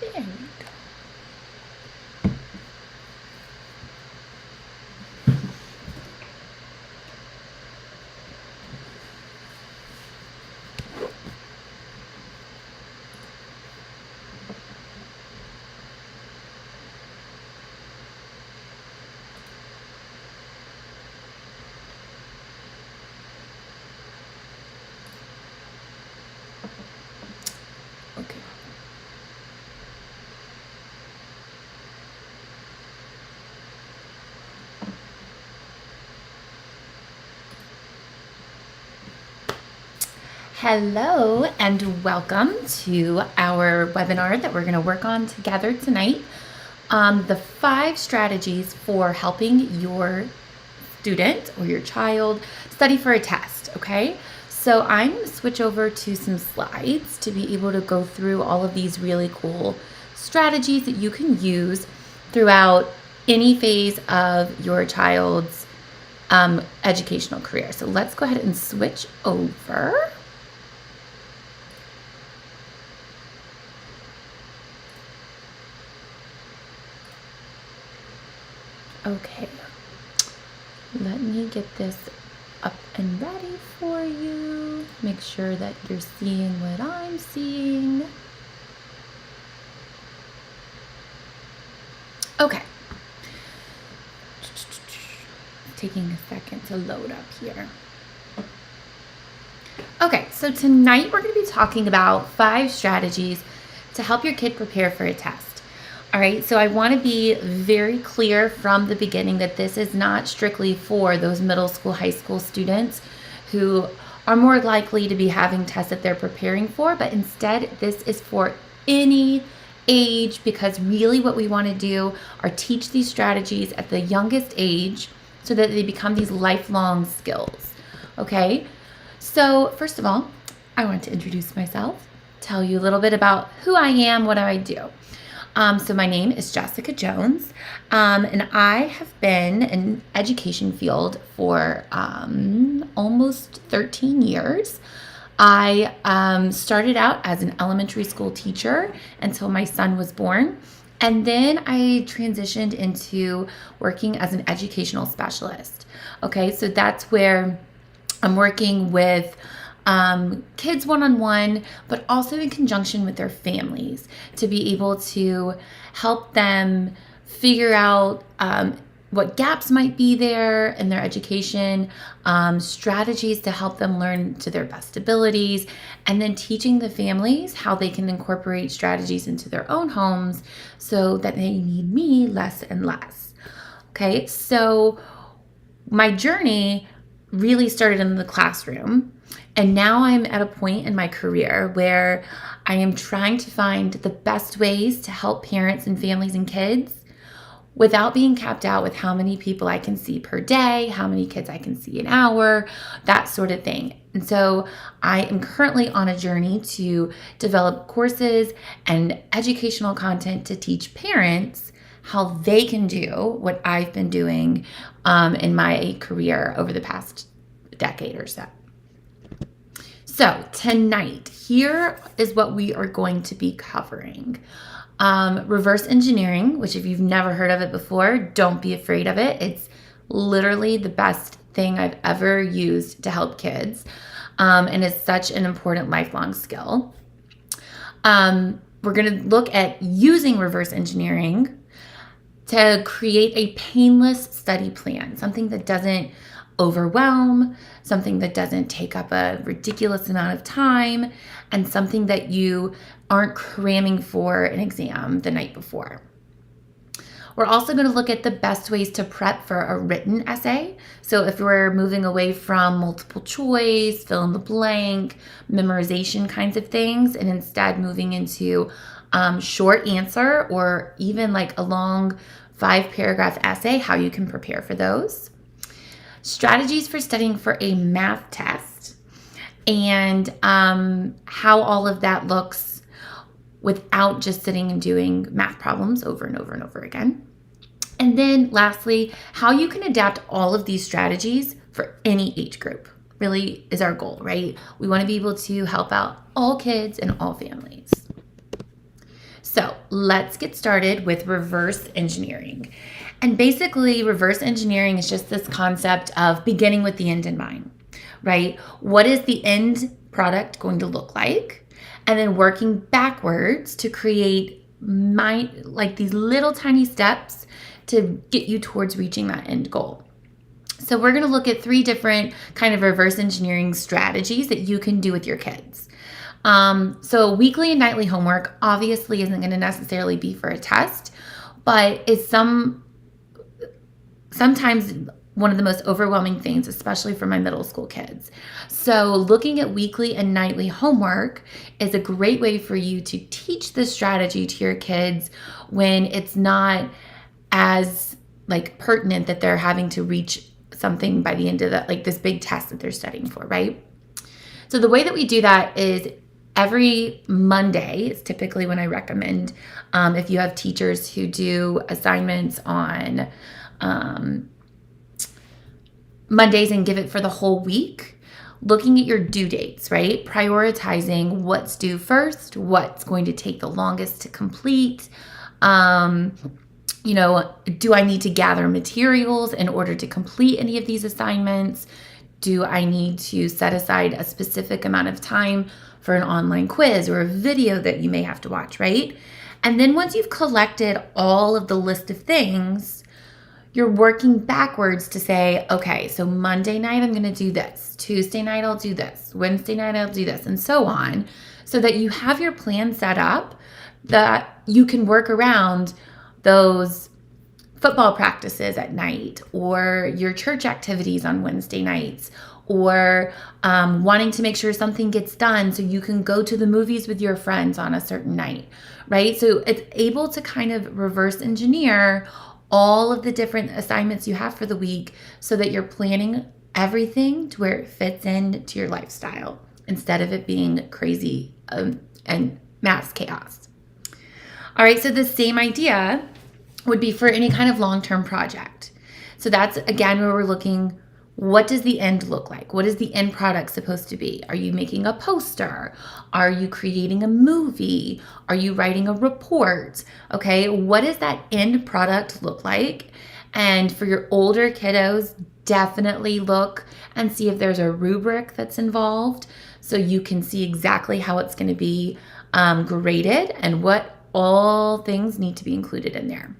There we go. Okay. Hello and welcome to our webinar that we're going to work on together tonight. The 5 strategies for helping your student or your child study for a test, okay? So I'm going to switch over to some slides to be able to go through all of these really cool strategies that you can use throughout any phase of your child's educational career. So let's go ahead and switch over. Okay, let me get this up and ready for you. Make sure that you're seeing what I'm seeing. Okay. Taking a second to load up here. Okay, so tonight we're going to be talking about 5 strategies to help your kid prepare for a test. All right, so I want to be very clear from the beginning that this is not strictly for those middle school, high school students who are more likely to be having tests that they're preparing for, but instead this is for any age, because really what we want to do are teach these strategies at the youngest age so that they become these lifelong skills. Okay, so first of all, I want to introduce myself, tell you a little bit about who I am, what do I do. So my name is Jessicca Jones, and I have been in education field for almost 13 years. I started out as an elementary school teacher until my son was born, and then I transitioned into working as an educational specialist. Okay, so that's where I'm working with kids one-on-one, but also in conjunction with their families to be able to help them figure out what gaps might be there in their education, strategies to help them learn to their best abilities, and then teaching the families how they can incorporate strategies into their own homes so that they need me less and less. Okay, so my journey really started in the classroom, and now I'm at a point in my career where I am trying to find the best ways to help parents and families and kids without being capped out with how many people I can see per day, how many kids I can see an hour, that sort of thing. And so I am currently on a journey to develop courses and educational content to teach parents how they can do what I've been doing in my career over the past decade or so. So tonight, here is what we are going to be covering. Reverse engineering, which if you've never heard of it before, don't be afraid of it. It's literally the best thing I've ever used to help kids, and it's such an important lifelong skill. We're going to look at using reverse engineering to create a painless study plan, something that doesn't overwhelm, something that doesn't take up a ridiculous amount of time, and something that you aren't cramming for an exam the night before. We're also going to look at the best ways to prep for a written essay. So if we're moving away from multiple choice, fill in the blank, memorization kinds of things, and instead moving into short answer or even like a long 5-paragraph essay, how you can prepare for those. Strategies for studying for a math test, and how all of that looks without just sitting and doing math problems over and over and over again. And then lastly, how you can adapt all of these strategies for any age group really is our goal, right? We want to be able to help out all kids and all families. So let's get started with reverse engineering. And basically, reverse engineering is just this concept of beginning with the end in mind, right? What is the end product going to look like? And then working backwards to create like these little tiny steps to get you towards reaching that end goal. So we're going to look at 3 different kind of reverse engineering strategies that you can do with your kids. So weekly and nightly homework obviously isn't going to necessarily be for a test, but is sometimes one of the most overwhelming things, especially for my middle school kids. So looking at weekly and nightly homework is a great way for you to teach this strategy to your kids when it's not as like pertinent that they're having to reach something by the end of that, like this big test that they're studying for, right? So the way that we do that is every Monday is typically when I recommend, if you have teachers who do assignments on Mondays and give it for the whole week, looking at your due dates, right? Prioritizing what's due first, what's going to take the longest to complete. Do I need to gather materials in order to complete any of these assignments? Do I need to set aside a specific amount of time for an online quiz or a video that you may have to watch, right? And then once you've collected all of the list of things, you're working backwards to say, okay, so Monday night I'm going to do this. Tuesday night I'll do this. Wednesday night I'll do this, and so on, so that you have your plan set up that you can work around those football practices at night, or your church activities on Wednesday nights, or wanting to make sure something gets done so you can go to the movies with your friends on a certain night, right? So it's able to kind of reverse engineer all of the different assignments you have for the week so that you're planning everything to where it fits into your lifestyle instead of it being crazy and mass chaos. All right, so the same idea would be for any kind of long-term project. So that's, again, where we're looking, what does the end look like? What is the end product supposed to be? Are you making a poster? Are you creating a movie? Are you writing a report? Okay, what does that end product look like? And for your older kiddos, definitely look and see if there's a rubric that's involved so you can see exactly how it's going to be graded and what all things need to be included in there.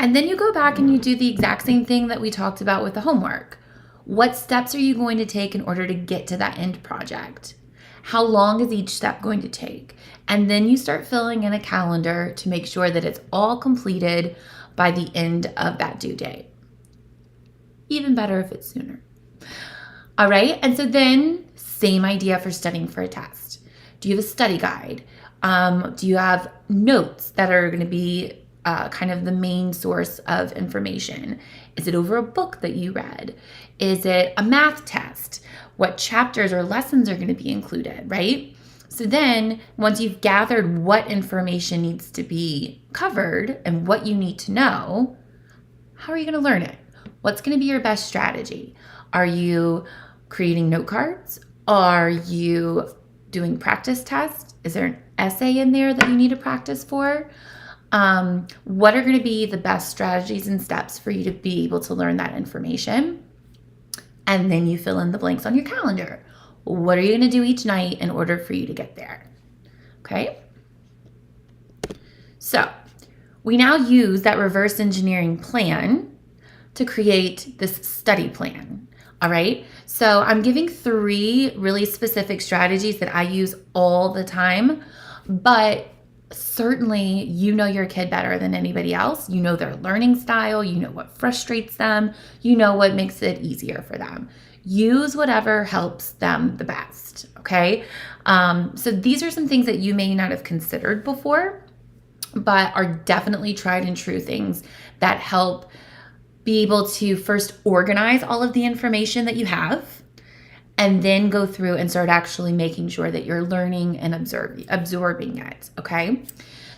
And then you go back and you do the exact same thing that we talked about with the homework. What steps are you going to take in order to get to that end project? How long is each step going to take? And then you start filling in a calendar to make sure that it's all completed by the end of that due date. Even better if it's sooner. All right, and so then same idea for studying for a test. Do you have a study guide? Do you have notes that are going to be kind of the main source of information? Is it over a book that you read? Is it a math test? What chapters or lessons are going to be included, right? So then once you've gathered what information needs to be covered and what you need to know, how are you going to learn it? What's going to be your best strategy? Are you creating note cards? Are you doing practice tests? Is there an essay in there that you need to practice for? What are going to be the best strategies and steps for you to be able to learn that information? And then you fill in the blanks on your calendar. What are you going to do each night in order for you to get there? Okay. So we now use that reverse engineering plan to create this study plan. All right. So I'm giving 3 really specific strategies that I use all the time, but certainly you know your kid better than anybody else. You know their learning style. You know what frustrates them. You know what makes it easier for them. Use whatever helps them the best, okay? So these are some things that you may not have considered before, but are definitely tried and true things that help be able to first organize all of the information that you have, and then go through and start actually making sure that you're learning and absorbing it, okay?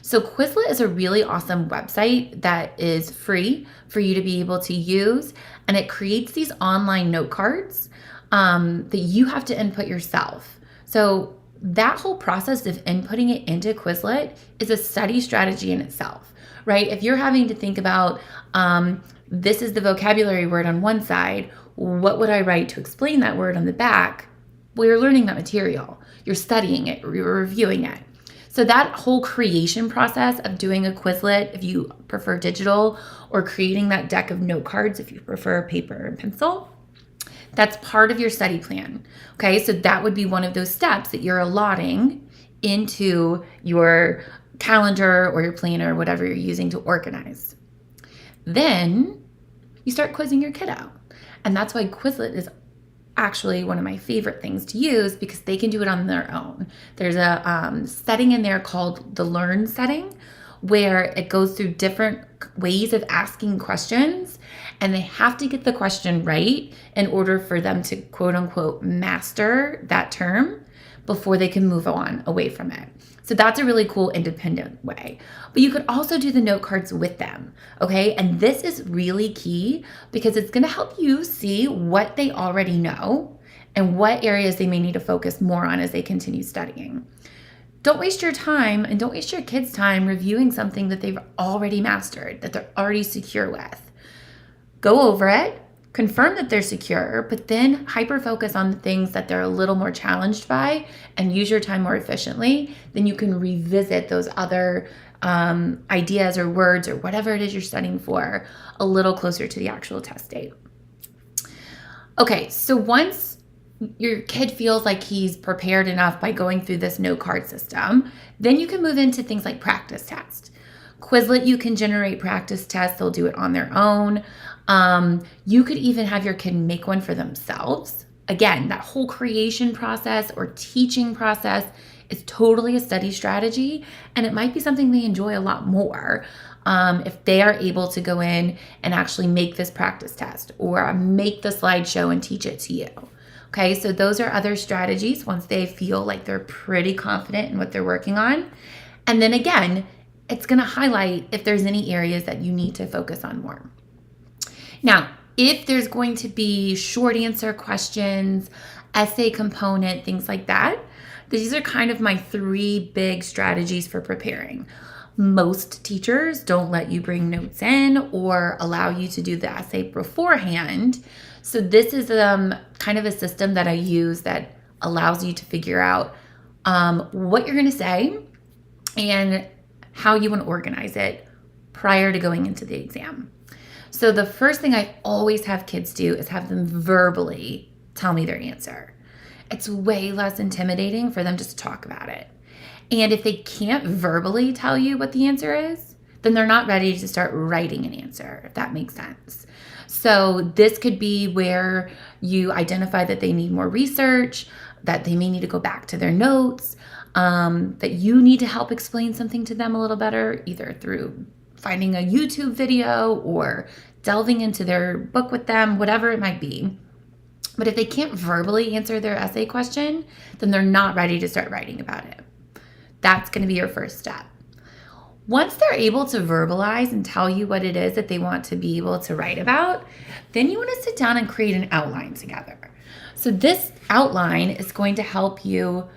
So Quizlet is a really awesome website that is free for you to be able to use, and it creates these online note cards that you have to input yourself. So that whole process of inputting it into Quizlet is a study strategy in itself, right? If you're having to think about, this is the vocabulary word on one side, what would I write to explain that word on the back? Well, you're learning that material. You're studying it, you're reviewing it. So that whole creation process of doing a Quizlet, if you prefer digital, or creating that deck of note cards if you prefer paper and pencil, that's part of your study plan. Okay, so that would be one of those steps that you're allotting into your calendar or your planner, whatever you're using to organize. Then you start quizzing your kiddo. And that's why Quizlet is actually one of my favorite things to use, because they can do it on their own. There's a setting in there called the Learn setting, where it goes through different ways of asking questions, and they have to get the question right in order for them to quote unquote master that term before they can move on away from it. So that's a really cool independent way. But you could also do the note cards with them, okay? And this is really key because it's going to help you see what they already know and what areas they may need to focus more on as they continue studying. Don't waste your time, and don't waste your kids' time reviewing something that they've already mastered, that they're already secure with. Go over it, confirm that they're secure, but then hyper-focus on the things that they're a little more challenged by and use your time more efficiently. Then you can revisit those other ideas or words or whatever it is you're studying for a little closer to the actual test date. Okay, so once your kid feels like he's prepared enough by going through this note card system, then you can move into things like practice tests. Quizlet, you can generate practice tests. They'll do it on their own. You could even have your kid make one for themselves. Again, that whole creation process or teaching process is totally a study strategy, and it might be something they enjoy a lot more if they are able to go in and actually make this practice test or make the slideshow and teach it to you. Okay, so those are other strategies once they feel like they're pretty confident in what they're working on. And then again, it's going to highlight if there's any areas that you need to focus on more. Now, if there's going to be short answer questions, essay component, things like that, these are kind of my 3 big strategies for preparing. Most teachers don't let you bring notes in or allow you to do the essay beforehand. So this is kind of a system that I use that allows you to figure out what you're going to say and how you want to organize it prior to going into the exam. So the first thing I always have kids do is have them verbally tell me their answer. It's way less intimidating for them just to talk about it. And if they can't verbally tell you what the answer is, then they're not ready to start writing an answer, if that makes sense. So this could be where you identify that they need more research, that they may need to go back to their notes, that you need to help explain something to them a little better, either through finding a YouTube video or delving into their book with them, whatever it might be. But if they can't verbally answer their essay question, then they're not ready to start writing about it. That's going to be your first step. Once they're able to verbalize and tell you what it is that they want to be able to write about, then you want to sit down and create an outline together. So this outline is going to help you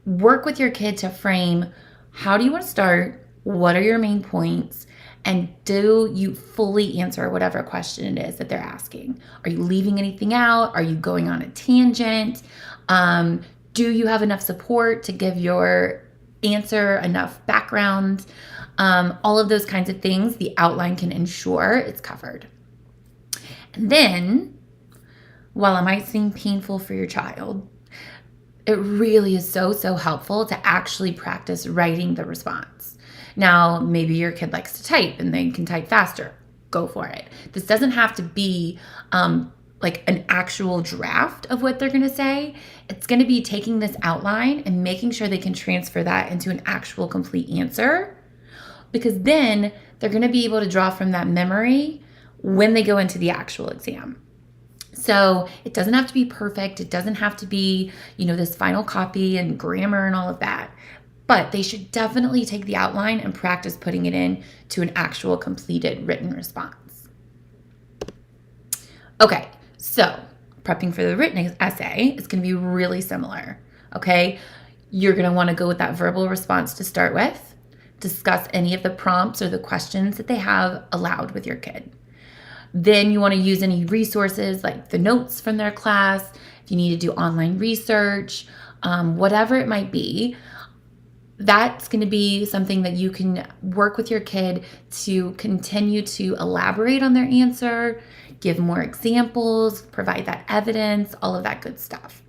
work with your kid to frame, how do you want to start? What are your main points? And do you fully answer whatever question it is that they're asking? Are you leaving anything out? Are you going on a tangent? Do you have enough support to give your answer enough background? All of those kinds of things, the outline can ensure it's covered. And then, while it might seem painful for your child, it really is so helpful to actually practice writing the response. Now, maybe your kid likes to type and they can type faster. Go for it. This doesn't have to be like an actual draft of what they're going to say. It's going to be taking this outline and making sure they can transfer that into an actual complete answer, because then they're going to be able to draw from that memory when they go into the actual exam. So it doesn't have to be perfect. It doesn't have to be, this final copy and grammar and all of that. But they should definitely take the outline and practice putting it in to an actual completed written response. Okay, so prepping for the written essay is going to be really similar. Okay. You're going to want to go with that verbal response to start with. Discuss any of the prompts or the questions that they have aloud with your kid. Then you want to use any resources like the notes from their class, if you need to do online research, whatever it might be. That's going to be something that you can work with your kid to continue to elaborate on their answer, give more examples, provide that evidence, all of that good stuff.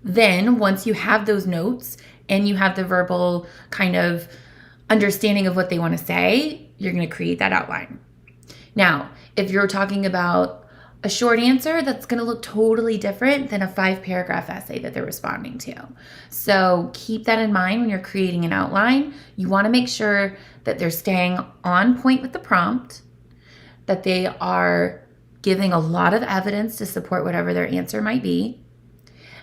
Then once you have those notes and you have the verbal kind of understanding of what they want to say, you're going to create that outline. Now, if you're talking about a short answer, that's going to look totally different than a 5-paragraph essay that they're responding to. So keep that in mind when you're creating an outline. You want to make sure that they're staying on point with the prompt, that they are giving a lot of evidence to support whatever their answer might be,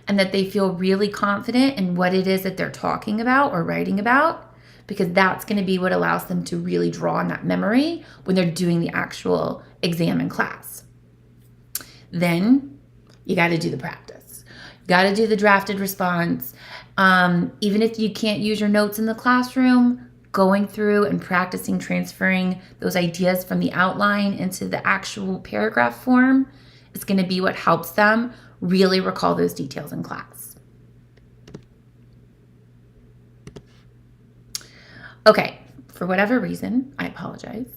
and that they feel really confident in what it is that they're talking about or writing about, because that's going to be what allows them to really draw on that memory when they're doing the actual exam in class. Then you got to do the practice. You got to do the drafted response. Even if you can't use your notes in the classroom, going through and practicing transferring those ideas from the outline into the actual paragraph form is going to be what helps them really recall those details in class. Okay, for whatever reason, I apologize,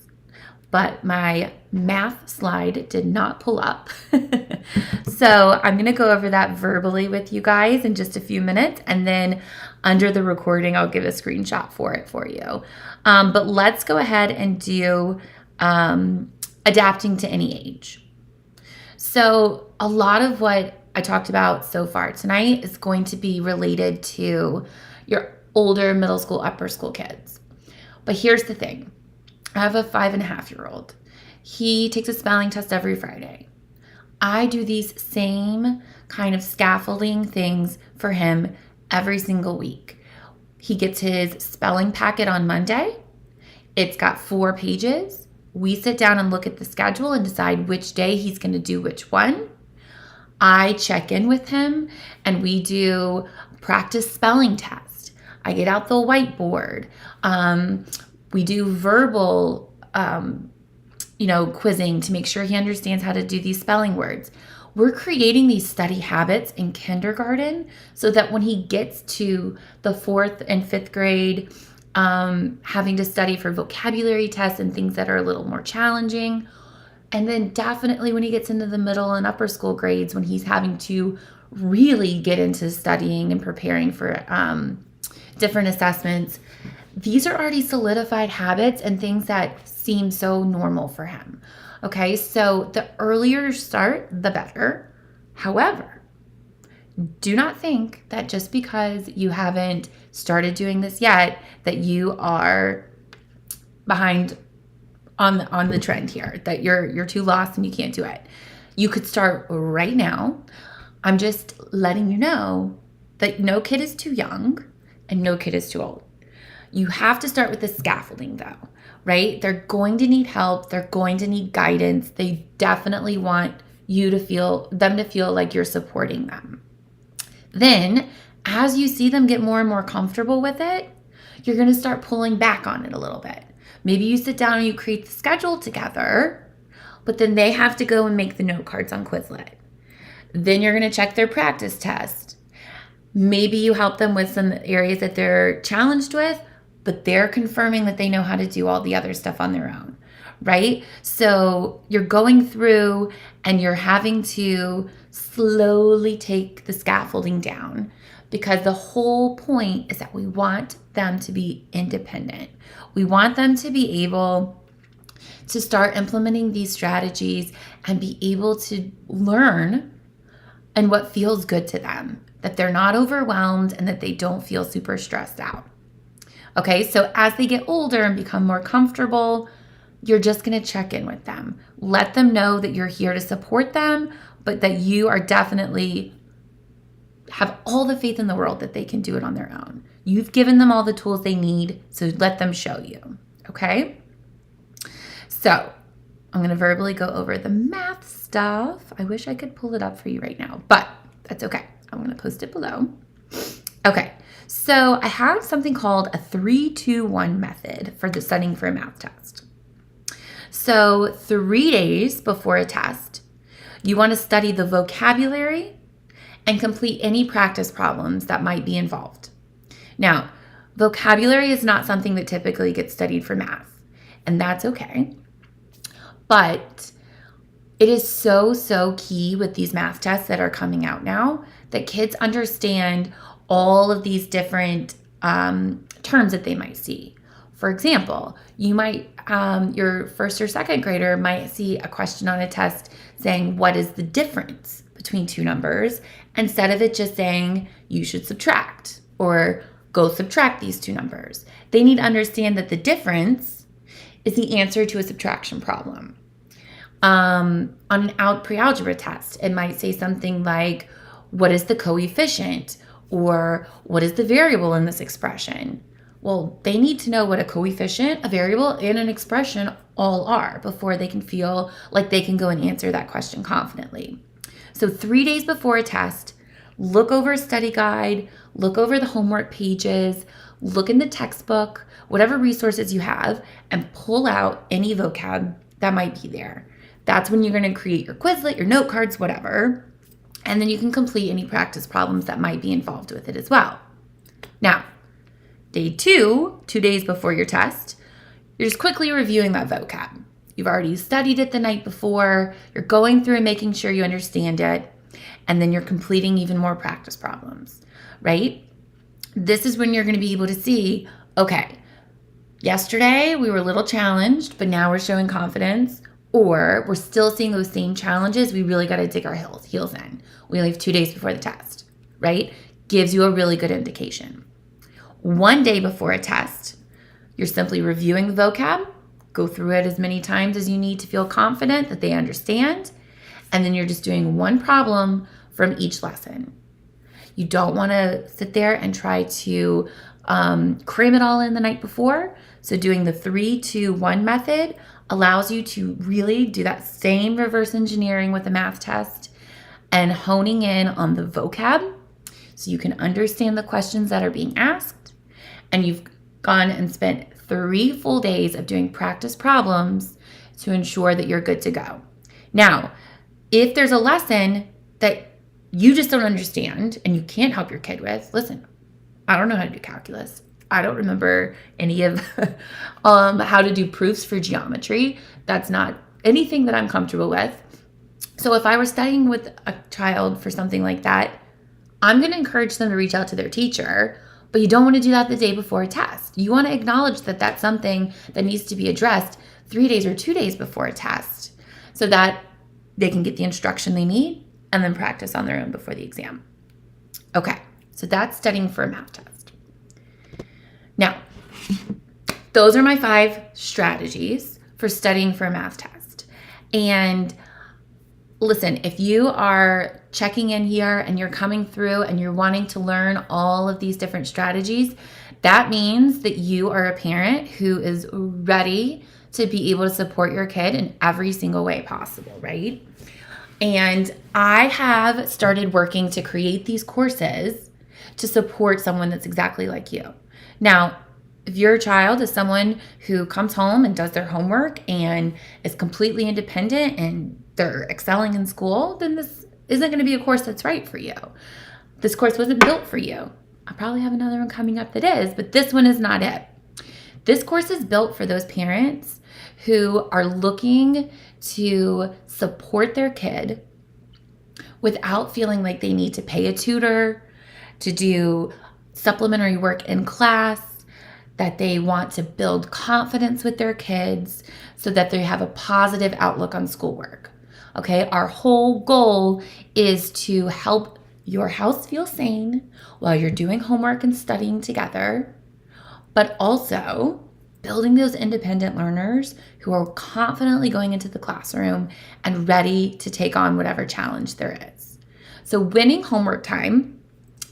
but my math slide did not pull up. So I'm going to go over that verbally with you guys in just a few minutes, and then under the recording, I'll give a screenshot for it for you. But let's go ahead and do adapting to any age. So a lot of what I talked about so far tonight is going to be related to your older middle school, upper school kids. But here's the thing. I have a 5.5-year-old. He takes a spelling test every Friday. I do these same kind of scaffolding things for him every single week. He gets his spelling packet on Monday. It's got 4 pages. We sit down and look at the schedule and decide which day he's going to do which one. I check in with him and we do practice spelling test. I get out the whiteboard. We do verbal quizzing to make sure he understands how to do these spelling words. We're creating these study habits in kindergarten so that when he gets to the 4th and 5th grade, having to study for vocabulary tests and things that are a little more challenging, and then definitely when he gets into the middle and upper school grades, when he's having to really get into studying and preparing for different assessments, these are already solidified habits and things that seem so normal for him. Okay, so the earlier you start, the better. However, do not think that just because you haven't started doing this yet, that you are behind on the trend here, that you're too lost and you can't do it. You could start right now. I'm just letting you know that no kid is too young and no kid is too old. You have to start with the scaffolding though, right? They're going to need help. They're going to need guidance. They definitely want them to feel like you're supporting them. Then as you see them get more and more comfortable with it, you're going to start pulling back on it a little bit. Maybe you sit down and you create the schedule together, but then they have to go and make the note cards on Quizlet. Then you're going to check their practice test. Maybe you help them with some areas that they're challenged with, but they're confirming that they know how to do all the other stuff on their own, right? So you're going through and you're having to slowly take the scaffolding down, because the whole point is that we want them to be independent. We want them to be able to start implementing these strategies and be able to learn and what feels good to them, that they're not overwhelmed and that they don't feel super stressed out. Okay, so as they get older and become more comfortable, you're just going to check in with them. Let them know that you're here to support them, but that you are definitely have all the faith in the world that they can do it on their own. You've given them all the tools they need, so let them show you, okay? So I'm going to verbally go over the math stuff. I wish I could pull it up for you right now, but that's okay. I'm going to post it below. Okay, so I have something called a 3-2-1 method for the studying for a math test. So 3 days before a test, you want to study the vocabulary and complete any practice problems that might be involved. Now, vocabulary is not something that typically gets studied for math, and that's okay. But it is so key with these math tests that are coming out now that kids understand all of these different terms that they might see. For example, you might, your first or second grader might see a question on a test saying, what is the difference between two numbers? Instead of it just saying, you should subtract or go subtract these two numbers. They need to understand that the difference is the answer to a subtraction problem. On an pre-algebra test, it might say something like, what is the coefficient? Or what is the variable in this expression? Well, they need to know what a coefficient, a variable, and an expression all are before they can feel like they can go and answer that question confidently. So 3 days before a test, look over a study guide, look over the homework pages, look in the textbook, whatever resources you have, and pull out any vocab that might be there. That's when you're going to create your Quizlet, your note cards, whatever. And then you can complete any practice problems that might be involved with it as well. Now, day 2 days before your test, you're just quickly reviewing that vocab. You've already studied it the night before. You're going through and making sure you understand it. And then you're completing even more practice problems, right? This is when you're going to be able to see, okay, yesterday we were a little challenged, but now we're showing confidence. Or we're still seeing those same challenges. We really got to dig our heels in. We only have 2 days before the test, right? Gives you a really good indication. 1 day before a test, you're simply reviewing the vocab, go through it as many times as you need to feel confident that they understand, and then you're just doing one problem from each lesson. You don't want to sit there and try to cram it all in the night before. So doing the 3-2-1 method allows you to really do that same reverse engineering with the math test and honing in on the vocab so you can understand the questions that are being asked. And you've gone and spent 3 full days of doing practice problems to ensure that you're good to go. Now, if there's a lesson that you just don't understand and you can't help your kid with, listen, I don't know how to do calculus. I don't remember any of how to do proofs for geometry. That's not anything that I'm comfortable with. So if I were studying with a child for something like that, I'm going to encourage them to reach out to their teacher, but you don't want to do that the day before a test. You want to acknowledge that that's something that needs to be addressed 3 days or 2 days before a test so that they can get the instruction they need and then practice on their own before the exam. Okay, so that's studying for a math test. Now, those are my 5 strategies for studying for a math test. And listen, if you are checking in here and you're coming through and you're wanting to learn all of these different strategies, that means that you are a parent who is ready to be able to support your kid in every single way possible, right? And I have started working to create these courses to support someone that's exactly like you. Now, if your child is someone who comes home and does their homework and is completely independent and they're excelling in school, then this isn't going to be a course that's right for you. This course wasn't built for you. I probably have another one coming up that is, but this one is not it. This course is built for those parents who are looking to support their kid without feeling like they need to pay a tutor, to do supplementary work in class, that they want to build confidence with their kids so that they have a positive outlook on schoolwork. Okay, our whole goal is to help your house feel sane while you're doing homework and studying together, but also building those independent learners who are confidently going into the classroom and ready to take on whatever challenge there is. So Winning Homework Time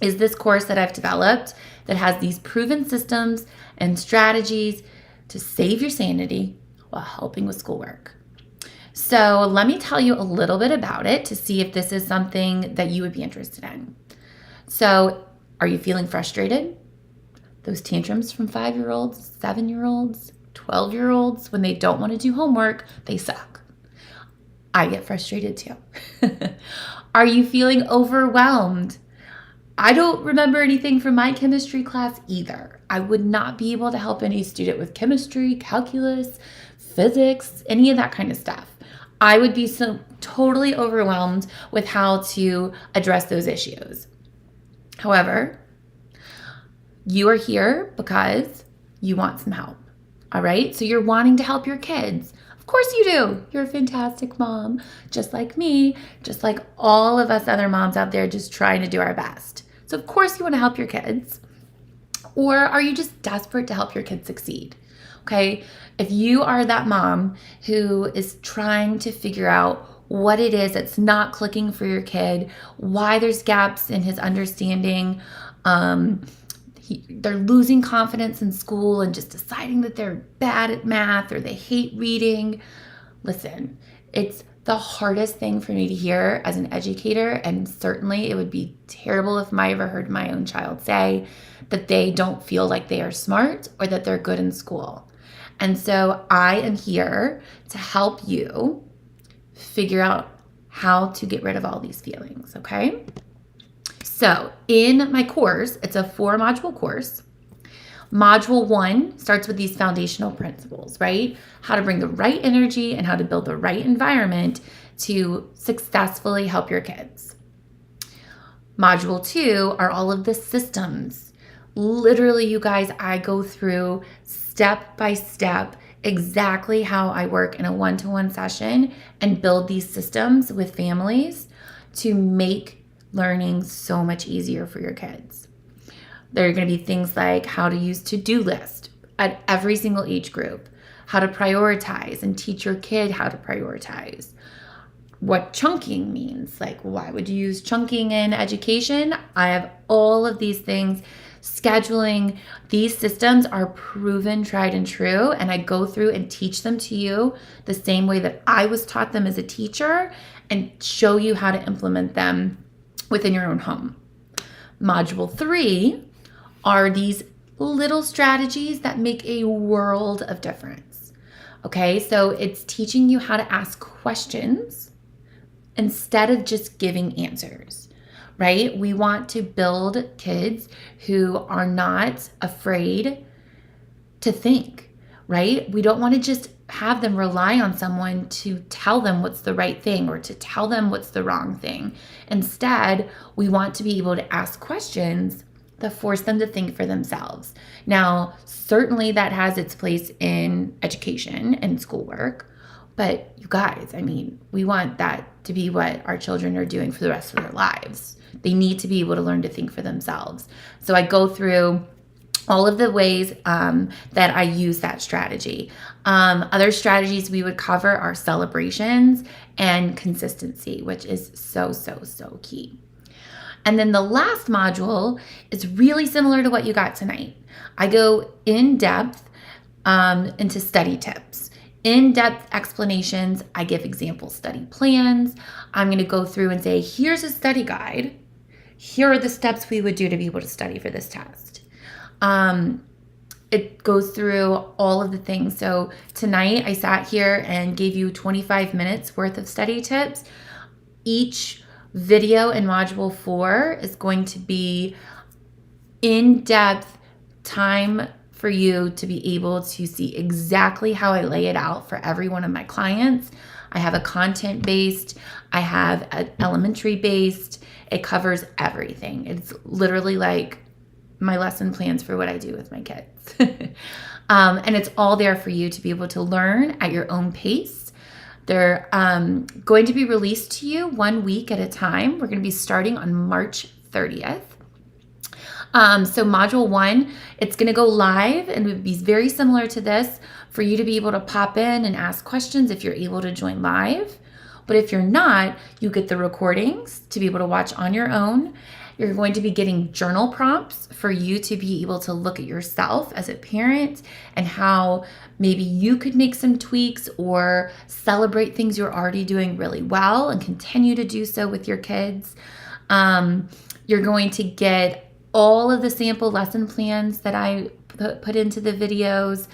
is this course that I've developed that has these proven systems and strategies to save your sanity while helping with schoolwork. So let me tell you a little bit about it to see if this is something that you would be interested in. So Are you feeling frustrated? Those tantrums from 5-year-olds, 7-year-olds, 12-year-olds, when they don't want to do homework, they suck. I get frustrated too. Are you feeling overwhelmed? I don't remember anything from my chemistry class either. I would not be able to help any student with chemistry, calculus, physics, any of that kind of stuff. I would be so totally overwhelmed with how to address those issues. However, you are here because you want some help. All right? So you're wanting to help your kids. Of course you do. You're a fantastic mom, just like me, just like all of us other moms out there just trying to do our best. So of course you want to help your kids. Or are you just desperate to help your kids succeed? Okay? If you are that mom who is trying to figure out what it is that's not clicking for your kid, why there's gaps in his understanding, they're losing confidence in school and just deciding that they're bad at math or they hate reading. Listen, it's the hardest thing for me to hear as an educator, and certainly it would be terrible if I ever heard my own child say that they don't feel like they are smart or that they're good in school. And so I am here to help you figure out how to get rid of all these feelings, okay? So in my course, it's a 4-module course. Module 1 starts with these foundational principles, right? How to bring the right energy and how to build the right environment to successfully help your kids. Module 2 are all of the systems. Literally, you guys, I go through step by step exactly how I work in a one-to-one session and build these systems with families to make learning so much easier for your kids. There are going to be things like how to use to-do list at every single age group, how to prioritize and teach your kid how to prioritize, what chunking means, like why would you use chunking in education? I have all of these things. Scheduling, these systems are proven, tried and true, and I go through and teach them to you the same way that I was taught them as a teacher and show you how to implement them within your own home. Module 3 are these little strategies that make a world of difference. Okay, so it's teaching you how to ask questions instead of just giving answers, right? We want to build kids who are not afraid to think, right? We don't want to just have them rely on someone to tell them what's the right thing or to tell them what's the wrong thing. Instead, we want to be able to ask questions that force them to think for themselves. Now, certainly that has its place in education and schoolwork, but you guys, I mean, we want that to be what our children are doing for the rest of their lives. They need to be able to learn to think for themselves. So I go through all of the ways that I use that strategy. Other strategies we would cover are celebrations and consistency, which is so, so, so key. And then the last module is really similar to what you got tonight. I go in depth into study tips, in-depth explanations. I give example study plans. I'm going to go through and say, here's a study guide. Here are the steps we would do to be able to study for this test. It goes through all of the things. So tonight I sat here and gave you 25 minutes worth of study tips. Each video in module 4 is going to be in-depth time for you to be able to see exactly how I lay it out for every one of my clients. I have a content-based, I have an elementary-based. It covers everything. It's literally like my lesson plans for what I do with my kids. And it's all there for you to be able to learn at your own pace. They're going to be released to you 1 week at a time. We're going to be starting on March 30th. So module 1, it's going to go live and it would be very similar to this for you to be able to pop in and ask questions if you're able to join live. But if you're not, you get the recordings to be able to watch on your own. You're going to be getting journal prompts for you to be able to look at yourself as a parent and how maybe you could make some tweaks or celebrate things you're already doing really well and continue to do so with your kids. You're going to get all of the sample lesson plans that I put into the videos.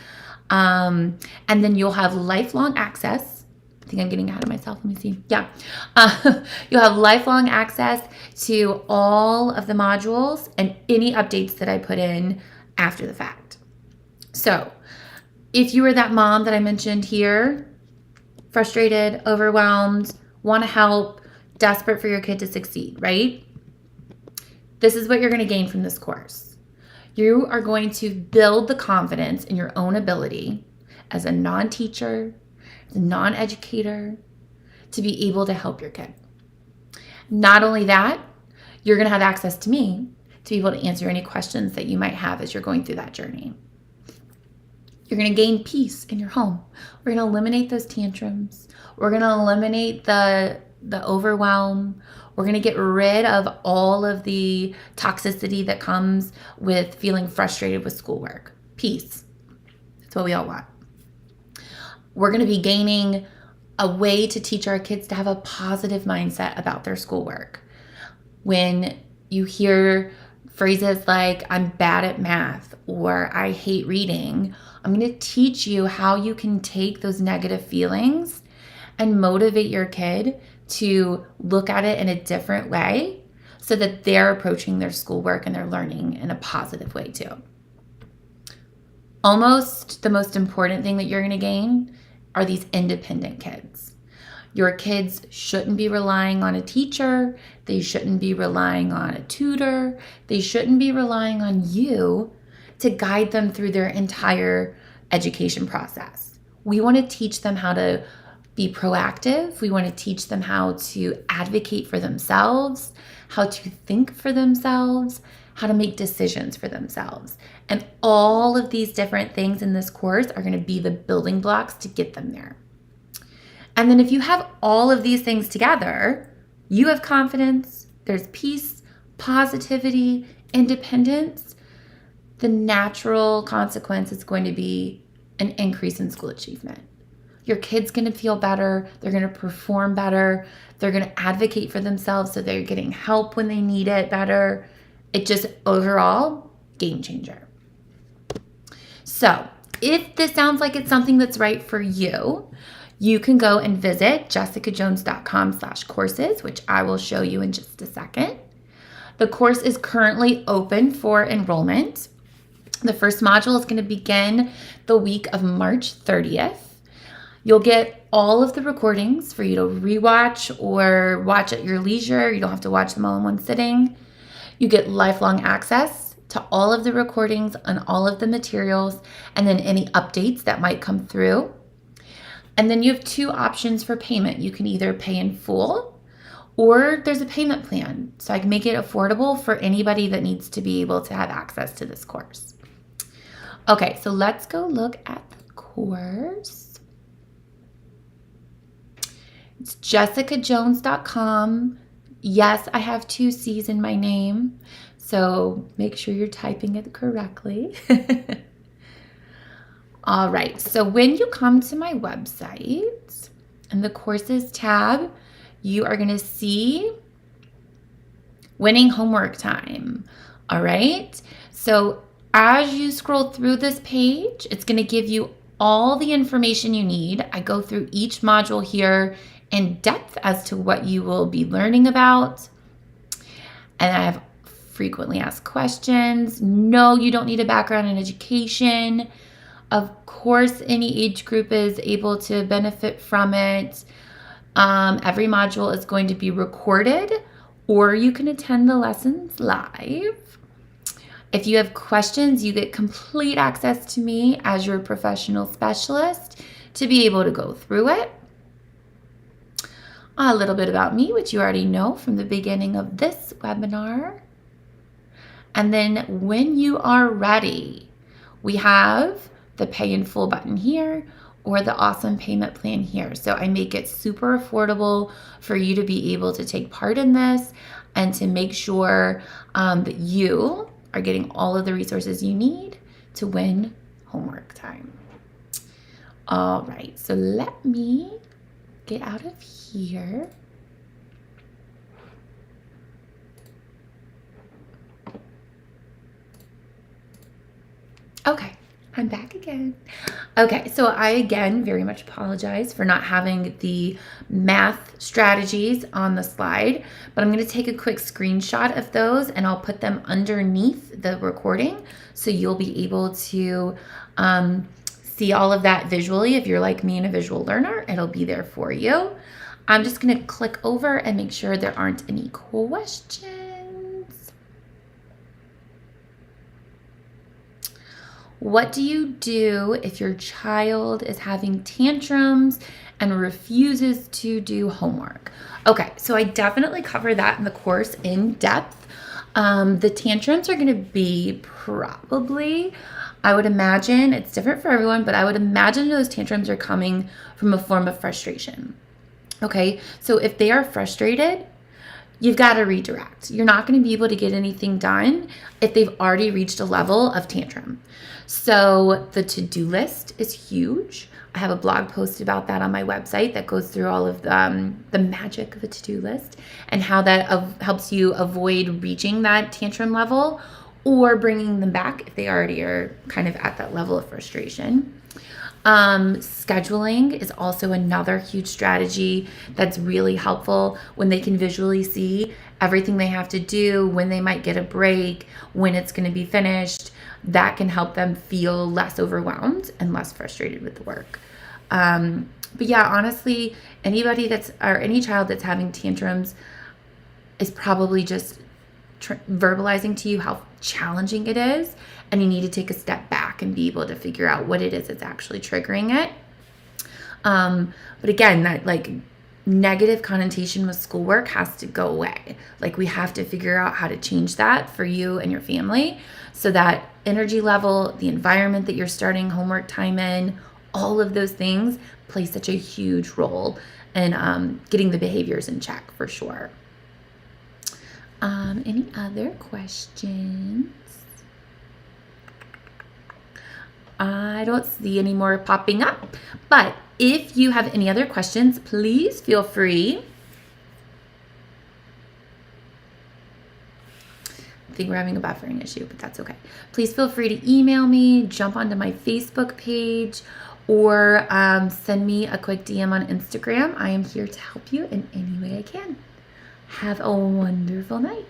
And then you'll have lifelong access. I think I'm getting ahead of myself. Let me see. Yeah. You'll have lifelong access to all of the modules and any updates that I put in after the fact. So if you were that mom that I mentioned here, frustrated, overwhelmed, want to help, desperate for your kid to succeed, right? This is what you're going to gain from this course. You are going to build the confidence in your own ability as a non-teacher, as a non-educator, to be able to help your kid. Not only that, you're going to have access to me to be able to answer any questions that you might have as you're going through that journey. You're going to gain peace in your home. We're going to eliminate those tantrums. We're going to eliminate the overwhelm. We're going to get rid of all of the toxicity that comes with feeling frustrated with schoolwork. Peace. That's what we all want. We're going to be gaining a way to teach our kids to have a positive mindset about their schoolwork. When you hear phrases like, I'm bad at math, or I hate reading, I'm going to teach you how you can take those negative feelings and motivate your kid to look at it in a different way so that they're approaching their schoolwork and they're learning in a positive way too. Almost the most important thing that you're going to gain are these independent kids. Your kids shouldn't be relying on a teacher. They shouldn't be relying on a tutor. They shouldn't be relying on you to guide them through their entire education process. We want to teach them how to be proactive. We want to teach them how to advocate for themselves, how to think for themselves, how to make decisions for themselves. And all of these different things in this course are going to be the building blocks to get them there. And then if you have all of these things together, you have confidence, there's peace, positivity, independence. The natural consequence is going to be an increase in school achievement. Your kid's going to feel better. They're going to perform better. They're going to advocate for themselves so they're getting help when they need it better. It just overall, game changer. So if this sounds like it's something that's right for you, you can go and visit jessiccajones.com/courses, which I will show you in just a second. The course is currently open for enrollment. The first module is going to begin the week of March 30th. You'll get all of the recordings for you to rewatch or watch at your leisure. You don't have to watch them all in one sitting. You get lifelong access to all of the recordings and all of the materials, and then any updates that might come through. And then you have two options for payment. You can either pay in full, or there's a payment plan. So I can make it affordable for anybody that needs to be able to have access to this course. Okay, so let's go look at the course. It's jessiccajones.com. Yes, I have 2 C's in my name, so make sure you're typing it correctly. All right, so when you come to my website and the courses tab, you are going to see winning homework time. All right, so as you scroll through this page, it's going to give you all the information you need. I go through each module here in depth as to what you will be learning about. And I have frequently asked questions. No, you don't need a background in education. Of course, any age group is able to benefit from it. Every module is going to be recorded, or you can attend the lessons live. If you have questions, you get complete access to me as your professional specialist to be able to go through it. A little bit about me, which you already know from the beginning of this webinar. And then when you are ready, we have the pay in full button here or the awesome payment plan here. So I make it super affordable for you to be able to take part in this and to make sure that you are getting all of the resources you need to win homework time. All right, so let me get out of here. Okay, I'm back again. Okay, so I again very much apologize for not having the math strategies on the slide, but I'm going to take a quick screenshot of those and I'll put them underneath the recording so you'll be able to see all of that visually. If you're like me and a visual learner, it'll be there for you. I'm just going to click over and make sure there aren't any questions. What do you do if your child is having tantrums and refuses to do homework? Okay, so I definitely cover that in the course in depth. The tantrums are going to be probably, I would imagine, it's different for everyone, but I would imagine those tantrums are coming from a form of frustration. Okay, so if they are frustrated, you've got to redirect. You're not going to be able to get anything done if they've already reached a level of tantrum. So the to-do list is huge. I have a blog post about that on my website that goes through all of the magic of a to-do list and how that helps you avoid reaching that tantrum level or bringing them back if they already are kind of at that level of frustration. Scheduling is also another huge strategy that's really helpful when they can visually see everything they have to do, when they might get a break, when it's going to be finished. That can help them feel less overwhelmed and less frustrated with the work. But yeah, honestly, any child that's having tantrums is probably just verbalizing to you how challenging it is, and you need to take a step back and be able to figure out what it is that's actually triggering it. But again, that like negative connotation with schoolwork has to go away. Like we have to figure out how to change that for you and your family so that energy level, the environment that you're starting homework time in, all of those things play such a huge role in getting the behaviors in check for sure. Any other questions? I don't see any more popping up, but if you have any other questions, please feel free. I think we're having a buffering issue, but that's okay. Please feel free to email me, jump onto my Facebook page, or send me a quick DM on Instagram. I am here to help you in any way I can. Have a wonderful night.